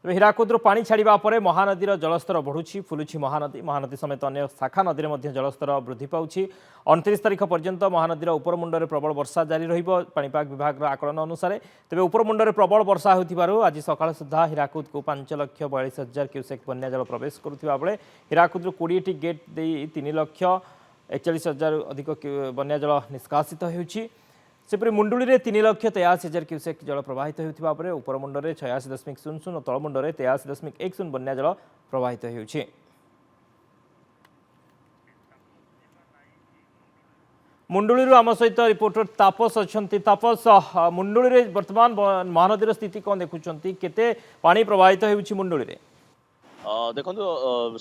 ତେବେ ହୀରାକୁଦରୁ ପାଣି ଛାଡ଼ିବା ପରେ ମହାନଦୀର ଜଳସ୍ତର ବଢ଼ୁଛି, ଫୁଲୁଛି ମହାନଦୀ। ମହାନଦୀ ସମେତ ଅନ୍ୟ ଶାଖା ନଦୀରେ ମଧ୍ୟ ଜଳସ୍ତର ବୃଦ୍ଧି ପାଉଛି। 29 ତାରିଖ ପର୍ଯ୍ୟନ୍ତ ମହାନଦୀର ଉପରମୁଣ୍ଡରେ ପ୍ରବଳ ବର୍ଷା ଜାରି ରହିବ ପାଣିପାଗ ବିଭାଗର ଆକଳନ ଅନୁସାରେ। ତେବେ ଉପରମୁଣ୍ଡରେ ପ୍ରବଳ ବର୍ଷା ହେଉଥିବାରୁ ଆଜି ସକାଳ ସୁଦ୍ଧା ହୀରାକୁଦକୁ 5,42,000 କ୍ୟୁସେକ୍ ବନ୍ୟା ଜଳ ପ୍ରବେଶ କରୁଥିବା ବେଳେ ହୀରାକୁଦରୁ 20ଟି ଗେଟ୍ ଦେଇ 3,41,000 ଅଧିକ ବନ୍ୟା ଜଳ ନିଷ୍କାସିତ ହେଉଛି। ସେପରି ମୁଣ୍ଡୁଳିରେ 3,83,000 କ୍ୟୁସେକ୍ ଜଳ ପ୍ରବାହିତ ହେଉଥିବା ବେଳେ ଉପରମୁଣ୍ଡରେ 86.00 ଓ ତଳମୁଣ୍ଡରେ 83.10 ବନ୍ୟା ଜଳ ପ୍ରବାହିତ ହେଉଛି। ମୁଣ୍ଡୁଳିରୁ ଆମ ସହିତ ରିପୋର୍ଟର ତାପସ ଅଛନ୍ତି। ତାପସ, ମୁଣ୍ଡୁଳିରେ ବର୍ତ୍ତମାନ ମହାନଦୀର ସ୍ଥିତି କ'ଣ ଦେଖୁଛନ୍ତି? କେତେ ପାଣି ପ୍ରବାହିତ ହେଉଛି ମୁଣ୍ଡୁଳିରେ? ଦେଖନ୍ତୁ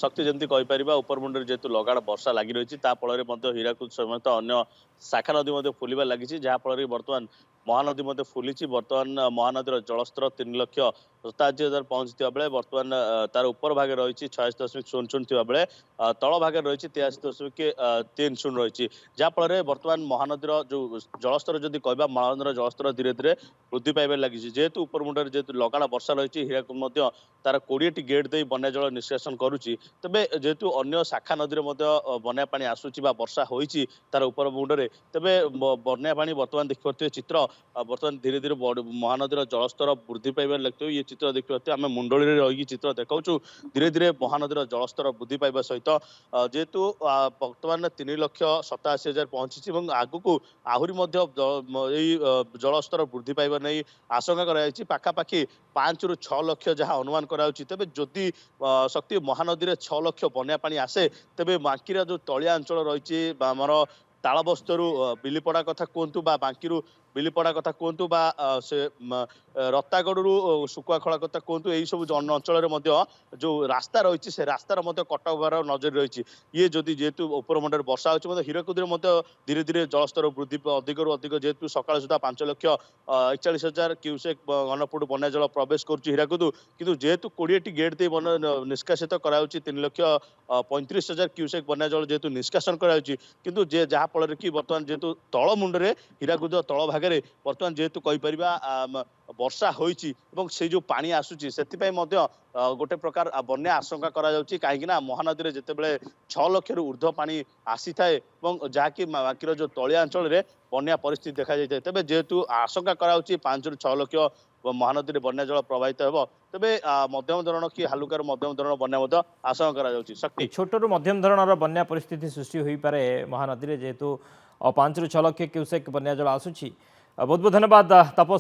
ଶକ୍ତି ଯେମିତି କହିପାରିବା ଉପରମୁଣ୍ଡରେ ଯେହେତୁ ଲଗାଣ ବର୍ଷା ଲାଗି ରହିଛି ତା ଫଳରେ ମଧ୍ୟ ହୀରାକୁଦ ସମେତ ଅନ୍ୟ ଶାଖା ନଦୀ ମଧ୍ୟ ଫୁଲିବା ଲାଗିଛି, ଯାହାଫଳରେ ବର୍ତ୍ତମାନ ମହାନଦୀ ମଧ୍ୟ ଫୁଲିଛି। ବର୍ତ୍ତମାନ ମହାନଦୀର ଜଳସ୍ତର 3,87,000 ପହଞ୍ଚିଥିବା ବେଳେ ବର୍ତ୍ତମାନ ତାର ଉପର ଭାଗରେ ରହିଛି 86.00 ଥିବା ବେଳେ ତଳ ଭାଗରେ ରହିଛି 83.30 ରହିଛି, ଯାହାଫଳରେ ବର୍ତ୍ତମାନ ମହାନଦୀର ଯୋଉ ଜଳସ୍ତର ଯଦି କହିବା ମହାନଦୀର ଜଳସ୍ତର ଧୀରେ ଧୀରେ ବୃଦ୍ଧି ପାଇବାରେ ଲାଗିଛି। ଯେହେତୁ ଉପରମୁଣ୍ଡରେ ଯେହେତୁ ଲଗାଣ ବର୍ଷା ରହିଛି ହୀରାକୁଦ ମଧ୍ୟ ତାର 20ଟି ଗେଟ୍ ଦେଇ ବନ୍ୟା ଜଳ ନିଷ୍କାସନ କରୁଛି। ତେବେ ଯେହେତୁ ଅନ୍ୟ ଶାଖା ନଦୀରେ ମଧ୍ୟ ବନ୍ୟା ପାଣି ଆସୁଛି ବା ବର୍ଷା ହୋଇଛି ତାର ଉପର ମୁଣ୍ଡରେ, ତେବେ ବନ୍ୟା ପାଣି ବର୍ତ୍ତମାନ ଦେଖିପାରୁଥିବେ ଚିତ୍ର ବର୍ତ୍ତମାନ ଧୀରେ ଧୀରେ ମହାନଦୀର ଜଳସ୍ତର ବୃଦ୍ଧି ପାଇବାରେ ଲାଗିଥିବ। ଇଏ ଚିତ୍ର ଦେଖିପାରୁଥିବେ ଆମେ ମୁଣ୍ଡଳିରେ ରହିକି ଚିତ୍ର ଦେଖାଉଛୁ। ଧୀରେ ଧୀରେ ମହାନଦୀର ଜଳସ୍ତର ବୃଦ୍ଧି ପାଇବା ସହିତ ଯେହେତୁ ବର୍ତ୍ତମାନ 3,87,000 ପହଞ୍ଚିଛି ଏବଂ ଆଗକୁ ଆହୁରି ମଧ୍ୟ ଏଇ ଜଳସ୍ତର ବୃଦ୍ଧି ପାଇବା ନେଇ ଆଶଙ୍କା କରାଯାଇଛି। ପାଖାପାଖି 5ରୁ 6 ଲକ୍ଷ ଯାହା ଅନୁମାନ କରାଯାଉଛି। ତେବେ ଯଦି ଶକ୍ତି ମହାନଦୀରେ 6 ଲକ୍ଷ ବନ୍ୟା ପାଣି ଆସେ, ତେବେ ବାଙ୍କିର ଯୋଉ ତଳିଆ ଅଞ୍ଚଳ ରହିଛି ବା ଆମର ତାଳବସ୍ତରୁ ବିଲିପଡ଼ା କଥା କୁହନ୍ତୁ ବା ବାଙ୍କିରୁ ବିଲିପଡ଼ା କଥା କୁହନ୍ତୁ ବା ସେ ରତାଗଡ଼ରୁ ଶୁକୁଆଖଳା କଥା କୁହନ୍ତୁ, ଏଇ ସବୁ ଅଞ୍ଚଳରେ ମଧ୍ୟ ଯୋଉ ରାସ୍ତା ରହିଛି ସେ ରାସ୍ତାର ମଧ୍ୟ କଟକ ହେବାର ନଜର ରହିଛି। ଇଏ ଯଦି ଯେହେତୁ ଉପରମୁଣ୍ଡରେ ବର୍ଷା ହେଉଛି ମଧ୍ୟ ହୀରାକୁଦରେ ମଧ୍ୟ ଧୀରେ ଧୀରେ ଜଳସ୍ତର ବୃଦ୍ଧି ଅଧିକରୁ ଅଧିକ, ଯେହେତୁ ସକାଳ ସୁଦ୍ଧା 5,41,000 କ୍ୟୁସେକ୍ ଘନଫୁଟ ବନ୍ୟା ଜଳ ପ୍ରବେଶ କରୁଛି ହୀରାକୁଦ। କିନ୍ତୁ ଯେହେତୁ 20ଟି ଗେଟ୍ ଦେଇ ନିଷ୍କାସିତ କରାଯାଉଛି 3,35,000 କ୍ୟୁସେକ୍ ବନ୍ୟା ଜଳ ଯେହେତୁ ନିଷ୍କାସନ କରାଯାଉଛି, କିନ୍ତୁ ଯାହା ଫଳରେ କି ବର୍ତ୍ତମାନ ଯେହେତୁ ତଳ ମୁଣ୍ଡରେ ହୀରାକୁଦ ତଳ ଭାଗରେ ବର୍ତ୍ତମାନ ଯେହେତୁ କହିପାରିବା ବର୍ଷା ହୋଇଛି ଏବଂ ସେଇ ଯୋଉ ପାଣି ଆସୁଛି ସେଥିପାଇଁ ମଧ୍ୟ ଗୋଟେ ପ୍ରକାର ବନ୍ୟା ଆଶଙ୍କା କରାଯାଉଛି। କାହିଁକି ନା ମହାନଦୀରେ ଯେତେବେଳେ 6 ଲକ୍ଷରୁ ଉର୍ଦ୍ଧ୍ୱ ପାଣି ଆସିଥାଏ ଏବଂ ଯାହାକି ବାକିର ଯୋଉ ତଳିଆ ଅଞ୍ଚଳରେ ବନ୍ୟା ପରିସ୍ଥିତି ଦେଖାଯାଇଥାଏ, ତେବେ ଯେହେତୁ ଆଶଙ୍କା କରାଯାଉଛି 5ରୁ 6 ଲକ୍ଷ ମହାନଦୀରେ ବନ୍ୟା ଜଳ ପ୍ରବାହିତ ହେବ, ତେବେ ମଧ୍ୟମ ଧରଣ କି ହାଲୁକାରୁ ମଧ୍ୟମ ଧରଣ ବନ୍ୟା ମଧ୍ୟ ଆଶଙ୍କା କରାଯାଉଛି। ଶକ୍ତି ଛୋଟରୁ ମଧ୍ୟମ ଧରଣର ବନ୍ୟା ପରିସ୍ଥିତି ସୃଷ୍ଟି ହୋଇପାରେ ମହାନଦୀରେ, ଯେହେତୁ 5ରୁ 6 ଲକ୍ଷ କ୍ୟୁସେକ୍ ବନ୍ୟା ଜଳ ଆସୁଛି। ବହୁତ ବହୁତ ଧନ୍ୟବାଦ ତାପସ।